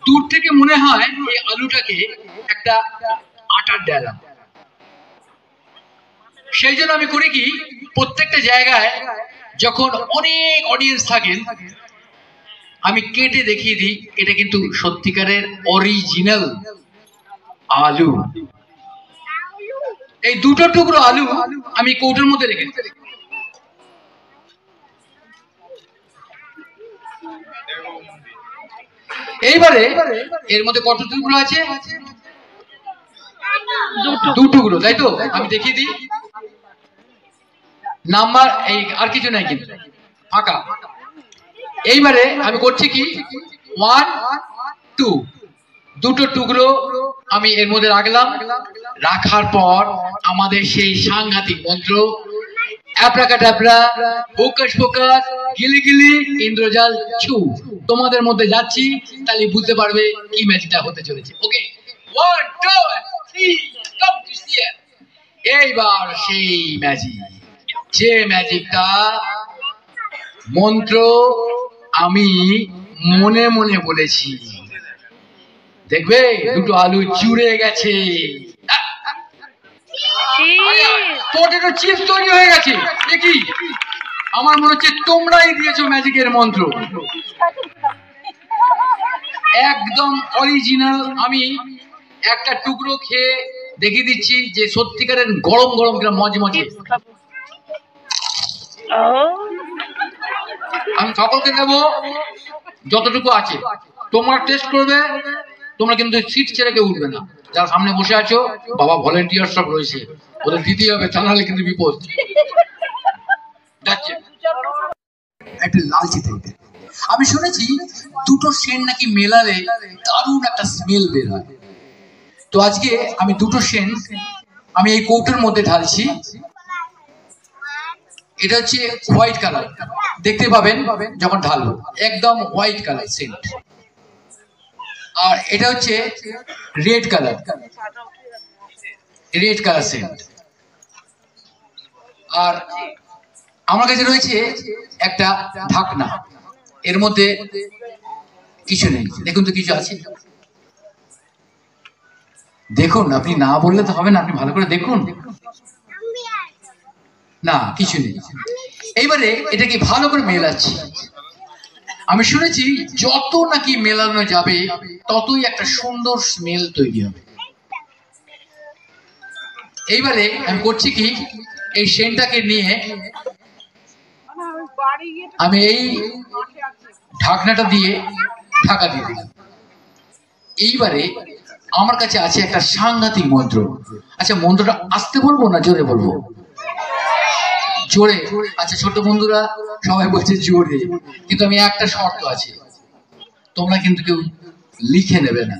দূর থেকে মনে হয় এই আলুটাকে একটা আটার ডেলা। সেই জন্য আমি করি কি, প্রত্যেকটা জায়গায় যখন অনেক অডিয়েন্স থাকেন আমি কেটে দেখিয়ে দিই এটা কিন্তু সত্যিকারের অরিজিনাল আলু। এই দুটো টুকরো আলু আমি কৌটোর মধ্যে রেখে দিই। এইবারে এর মধ্যে কত টুকরো আছে? দু টুকরো, তাই তো? আমি দেখিয়ে দিই নাম্বার, এই আর কিছু নাই কিন্তু ফাঁকা। এইবারে আমি করছি কি, 1 2 দুটো টুকরো আমি এর মধ্যে রাখলাম। রাখার পর আমাদের সেই সাংঘাতিক মন্ত্র অ্যাপ্রাকাডাব্রা হোকাস পোকাস গিলি গিলি ইন্দ্রজাল ছু তোমাদের মধ্যে যাচ্ছি, তাহলে বুঝতে পারবে কি ম্যাজিকটা হতে চলেছে। ওকে, 1 2 3 কাম টু সি। এইবার সেই ম্যাজিক, যে ম্যাজিকটা মন্ত্র আমি মনে মনে বলেছি, দেখবে দুটো আলু জুড়ে গেছে, পটেটো চিপস তৈরি হয়ে গেছে। দেখি, আমার মনে হচ্ছে তোমরাই দিয়েছো ম্যাজিকের মন্ত্র, একদম অরিজিনাল। আমি একটা টুকরো খেয়ে দেখিয়ে দিচ্ছি যে সত্যিকারের গরম গরম কিনা মজে মজে। আমি সকলকে দেবো যতটুকু আছে, তোমরা টেস্ট করবে। তোমরা কিন্তু সিট ছেড়ে কেউ উঠবে না। যারা সামনে বসে আছো, বাবা ভলেন্টিয়ার সব রয়েছে, ওদের দিতে হবে, তা নাহলে কিন্তু বিপদ। একটা লালচে টাইপের, আমি শুনেছি দুটো সেন্ট নাকি মেলালে দারুণ একটা স্মেল বের হয়। তো আজকে আমি দুটো সেন্ট আমি এই কৌটোর মধ্যে ঢালছি। এটা হচ্ছে হোয়াইট কালার, দেখতে পাবেন যখন ঢালবো, একদম হোয়াইট কালার সেন্ট। আর এটা হচ্ছে red colour, red colour scent. আর আমার কাছে রয়েছে একটা ঢাকনা, এর মধ্যে কিছু নেই। দেখুন তো কিছু আছে? দেখুন, আপনি না বললে তো হবে না, আপনি ভালো করে দেখুন। না, কিছু নেই। এইবারে এটাকে ভালো করে মেলাচ্ছি। আমি শুনেছি যত নাকি মেলানো যাবে ততই একটা সুন্দর স্মেল তৈরি হবে। এইবারে আমি করছি কি, এই সেন্টটাকে নিয়ে আমি এই ঢাকনাটা দিয়ে ঢাকা দিয়ে দিলাম। এইবারে আমার কাছে আছে একটা সাংঘাতিক মন্ত্র। আচ্ছা, মন্ত্রটা আসতে বলবো না জোরে বলবো? জোরে? আচ্ছা, ছোট বন্ধুরা সবাই বলছে জোরে, কিন্তু আমি একটা শর্ত আছে, তোমরা কিন্তু কেউ লিখে নেবে না,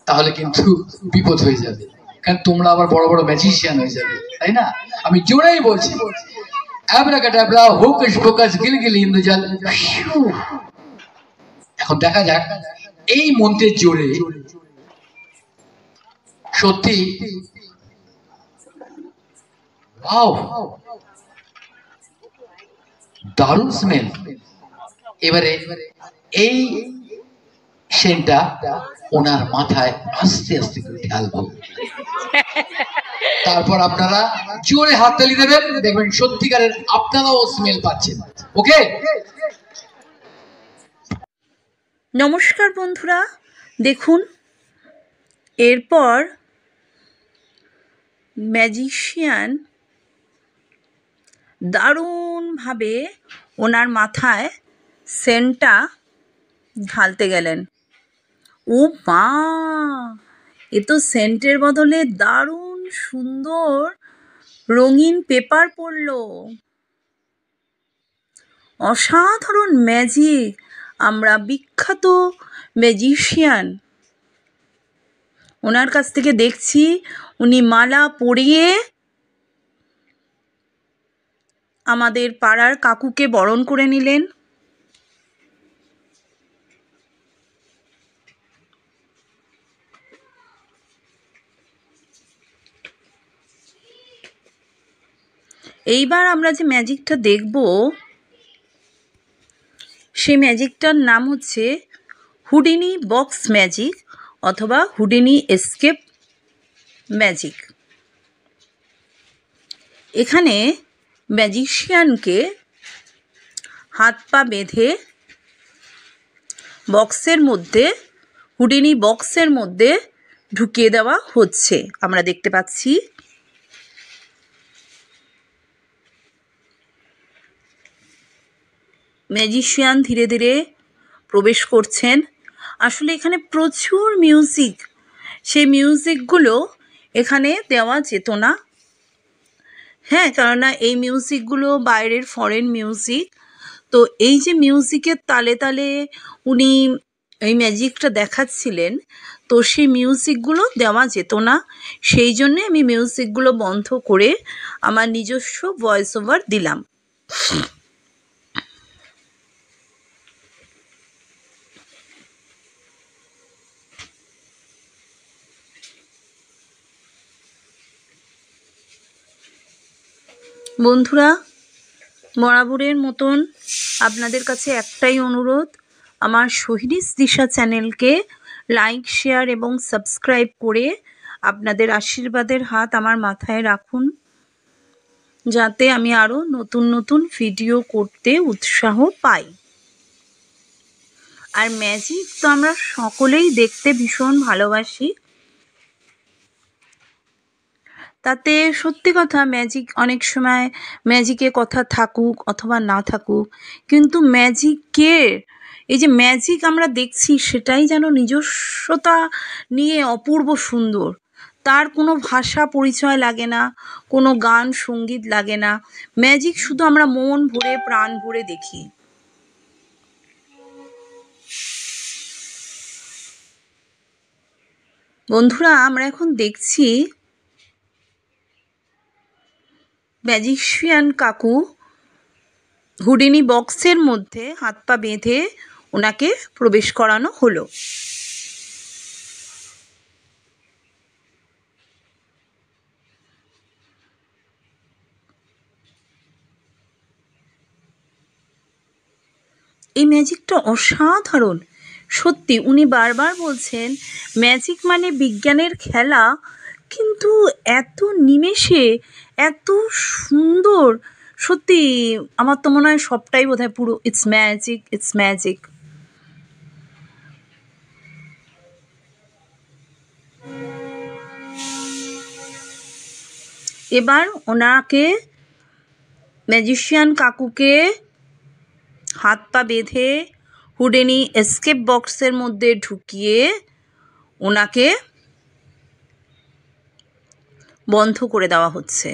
তাহলে কিন্তু বিপদ হয়ে যাবে, কারণ তোমরা আবার বড় বড় ম্যাজিশিয়ান হয়ে যাবে, তাই না? আমি জোরেই বলছি, অ্যাব্রাকাডাব্রা হোকাস পোকাস গিলগিলি ইন্দ্রজাল। এখন দেখা যাক এই মন্ত্রের জোরে সত্যি দারুণ স্মেল। এবারে এই সেন্টটা ওনার মাথায় আস্তে আস্তে করে ঢালবো, তারপর আপনারা জোরে হাততালি দেবেন, দেখবেন সত্যিকারের আপনারাও স্মেল পাচ্ছেন। ওকে, নমস্কার বন্ধুরা, দেখুন এরপর ম্যাজিশিয়ান দারুণভাবে ওনার মাথায় সেন্টটা ঢালতে গেলেন। ও মা, এ তো সেন্টের বদলে দারুণ সুন্দর রঙিন পেপার পড়লো। অসাধারণ ম্যাজিক! আমরা বিখ্যাত ম্যাজিশিয়ান, ওনার কাছ থেকে দেখছি উনি মালা পরিয়ে আমাদের পাড়ার কাকুকে বরণ করে নিলেন। এইবার আমরা যে ম্যাজিকটা দেখব সেই ম্যাজিকটার নাম হচ্ছে হুডিনি বক্স ম্যাজিক অথবা হুডিনি এসকেপ ম্যাজিক। এখানে ম্যাজিশিয়ানকে হাত পা বেঁধে বক্সের মধ্যে, হুডিনি বক্সের মধ্যে ঢুকিয়ে দেওয়া হচ্ছে। আমরা দেখতে পাচ্ছি ম্যাজিশিয়ান ধীরে ধীরে প্রবেশ করছেন। আসলে এখানে প্রচুর মিউজিক, সেই মিউজিকগুলো এখানে দেওয়া যেত না। হ্যাঁ, কেননা এই মিউজিকগুলো বাইরের ফরেন মিউজিক। তো এই যে মিউজিকের তালে তালে উনি এই ম্যাজিকটা দেখাচ্ছিলেন, তো সেই মিউজিকগুলো দেওয়া যেত না। সেই জন্যে আমি মিউজিকগুলো বন্ধ করে আমার নিজস্ব ভয়েস ওভার দিলাম। বন্ধুরা, বরাবরের মতন আপনাদের কাছে একটাই অনুরোধ, আমার সোহিনীস দিশা চ্যানেলকে লাইক, শেয়ার এবং সাবস্ক্রাইব করে আপনাদের আশীর্বাদের হাত আমার মাথায় রাখুন, যাতে আমি আরও নতুন নতুন ভিডিও করতে উৎসাহ পাই। আর ম্যাজিক তো আমরা সকলেই দেখতে ভীষণ ভালোবাসি। তাতে সত্যি কথা, ম্যাজিক অনেক সময় ম্যাজিকে কথা থাকুক অথবা না থাকুক, কিন্তু ম্যাজিকের এই যে ম্যাজিক আমরা দেখছি সেটাই যেন নিজস্বতা নিয়ে অপূর্ব সুন্দর। তার কোনো ভাষা পরিচয় লাগে না, কোনো গান সঙ্গীত লাগে না। ম্যাজিক শুধু আমরা মন ভরে প্রাণ ভরে দেখি। বন্ধুরা, আমরা এখন দেখছি ম্যাজিশিয়ান কাকু হুডিনি বক্সের মধ্যে হাত পা বেঁধে ওনাকে প্রবেশ করানো হলো। এই ম্যাজিকটা অসাধারণ। সত্যি উনি বারবার বলছেন ম্যাজিক মানে বিজ্ঞানের খেলা, কিন্তু এত নিমেষে এত সুন্দর। সত্যি আমার তো মনে হয় সবটাই বোধহয় পুরো ইটস ম্যাজিক, ইটস ম্যাজিক। এবার ওনাকে ম্যাজিশিয়ান কাকুকে হাত পা বেঁধে হুডেনি এসকেপ বক্সের মধ্যে ঢুকিয়ে ওনাকে বন্ধ করে দেওয়া হচ্ছে।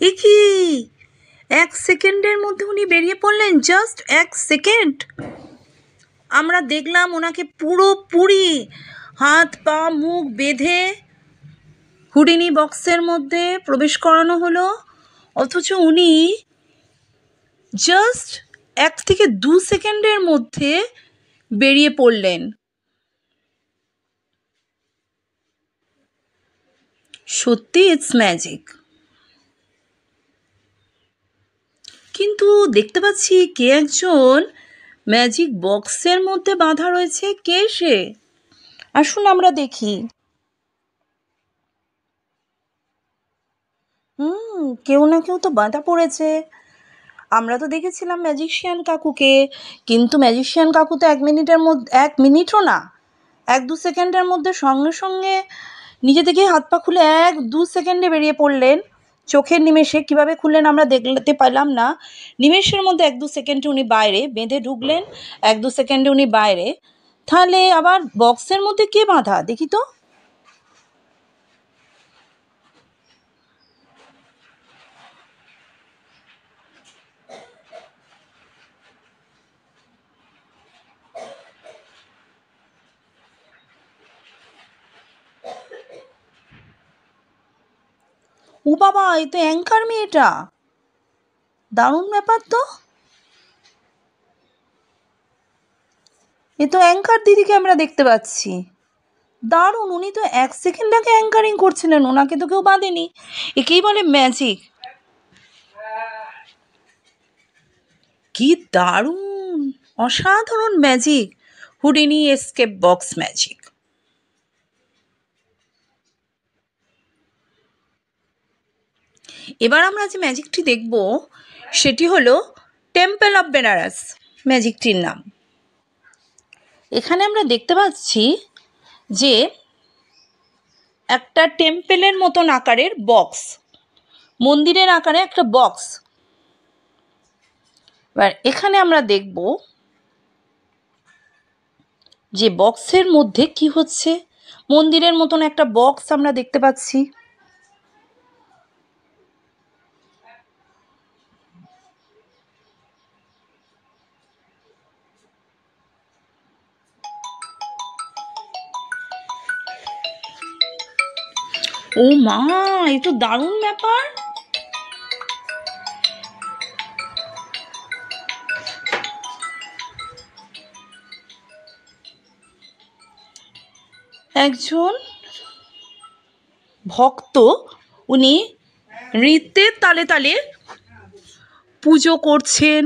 এ কি, 1 সেকেন্ডের মধ্যে উনি বেরিয়ে পড়লেন, জাস্ট 1 সেকেন্ড। আমরা দেখলাম ওনাকে পুরোপুরি হাত পা মুখ বেঁধে হুডিনি বক্সের মধ্যে প্রবেশ করানো হলো, অথচ উনি জাস্ট 1 থেকে 2 সেকেন্ডের মধ্যে বেরিয়ে পড়লেন। সত্যি ইটস ম্যাজিক। কিন্তু দেখতে পাচ্ছি কে একজন ম্যাজিক বক্সের মধ্যে বাঁধা রয়েছে। কে সে? আসুন আমরা দেখি। কেউ না কেউ তো বাঁধা পড়েছে। আমরা তো দেখেছিলাম ম্যাজিশিয়ান কাকুকে, কিন্তু ম্যাজিশিয়ান কাকু তো 1 মিনিটের মধ্যে, 1 মিনিটও না, 1-2 সেকেন্ডের মধ্যে সঙ্গে সঙ্গে নিজে থেকেই হাত পা খুলে 1-2 সেকেন্ডে বেরিয়ে পড়লেন। চোখের নিমেষে কিভাবে খুললেন আমরা দেখতে পারলাম না। নিমেষের মধ্যে 1-2 সেকেন্ডে উনি বাইরে, বেঁধে ঢুকলেন, 1-2 সেকেন্ডে উনি বাইরে। তাহলে আবার বক্সের মধ্যে কে বাঁধা দেখি তো? ও বাবা, এ তো অ্যাঙ্কার মেয়েটা। দারুণ ব্যাপার তো। এ তো অ্যাঙ্কার দিদিকে আমরা দেখতে পাচ্ছি। দারুণ, উনি তো 1 সেকেন্ড আগে অ্যাঙ্কারিং করছিলেন, ওনাকে তো কেউ বাঁধেনি। একেই বলে ম্যাজিক। কি দারুণ, অসাধারণ magic, Houdini escape box magic. এবার আমরা যে ম্যাজিকটি দেখব সেটি হলো টেম্পল অফ বেনারস ম্যাজিকটির নাম। এখানে আমরা দেখতে পাচ্ছি যে একটা টেম্পেলের মতন আকারের বক্স, মন্দিরের আকারে একটা বক্স। এবার এখানে আমরা দেখব যে বক্সের মধ্যে কি হচ্ছে। মন্দিরের মতন একটা বক্স আমরা দেখতে পাচ্ছি। ও মা, এ তো দারুণ ব্যাপার। একজন ভক্ত, উনি নৃত্যের তালে তালে পুজো করছেন,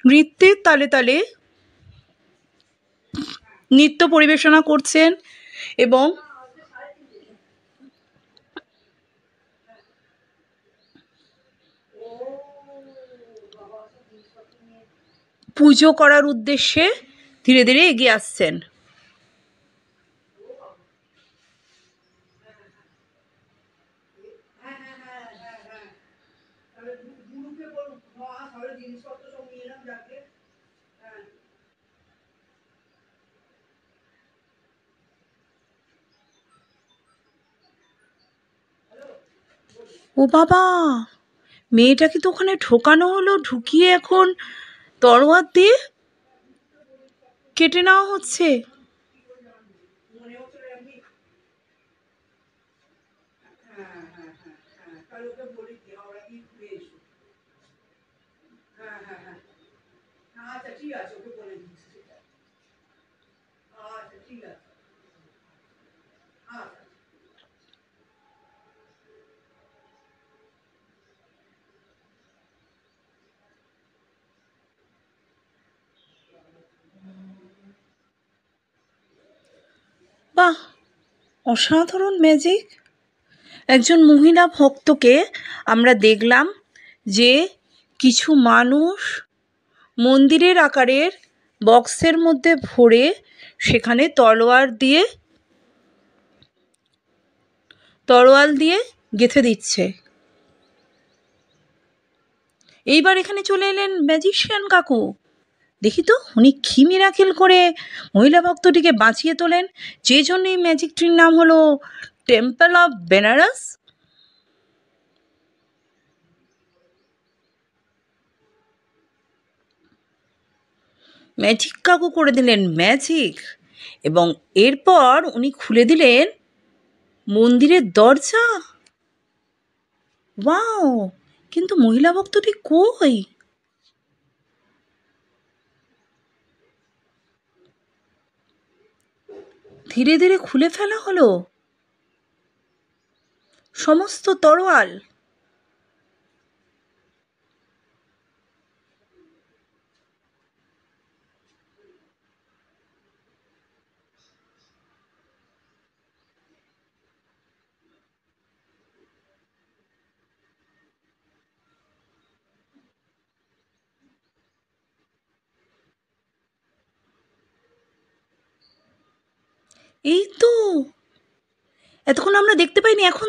নৃত্যের তালে তালে নৃত্য পরিবেশনা করছেন এবং পুজো করার উদ্দেশ্যে ধীরে ধীরে এগিয়ে আসছেন। ও বাবা, মেয়েটাকে তো ওখানে ঢোকানো হলো, ঢুকিয়ে এখন তরোয়ার দিয়ে কেটে নেওয়া হচ্ছে। বাহ, অসাধারণ ম্যাজিক। একজন মহিলা ভক্তকে আমরা দেখলাম যে কিছু মানুষ মন্দিরের আকারের বক্সের মধ্যে ভরে সেখানে তরোয়াল দিয়ে গেঁথে দিচ্ছে। এইবার এখানে চলে এলেন ম্যাজিশিয়ান কাকু। দেখি তো উনি কি মিরাকেল করে মহিলা ভক্তটিকে বাঁচিয়ে তোলেন, যে জন্য এই ম্যাজিকটির নাম হলো টেম্পল অফ বেনারস। ম্যাজিক কাকু করে দিলেন ম্যাজিক এবং এরপর উনি খুলে দিলেন মন্দিরের দরজা। ওয়াও, কিন্তু মহিলা ভক্তটি কই? ধীরে ধীরে খুলে ফেলা হলো সমস্ত তরোয়াল। এই তো, এতক্ষণ আমরা দেখতে পাইনি, এখন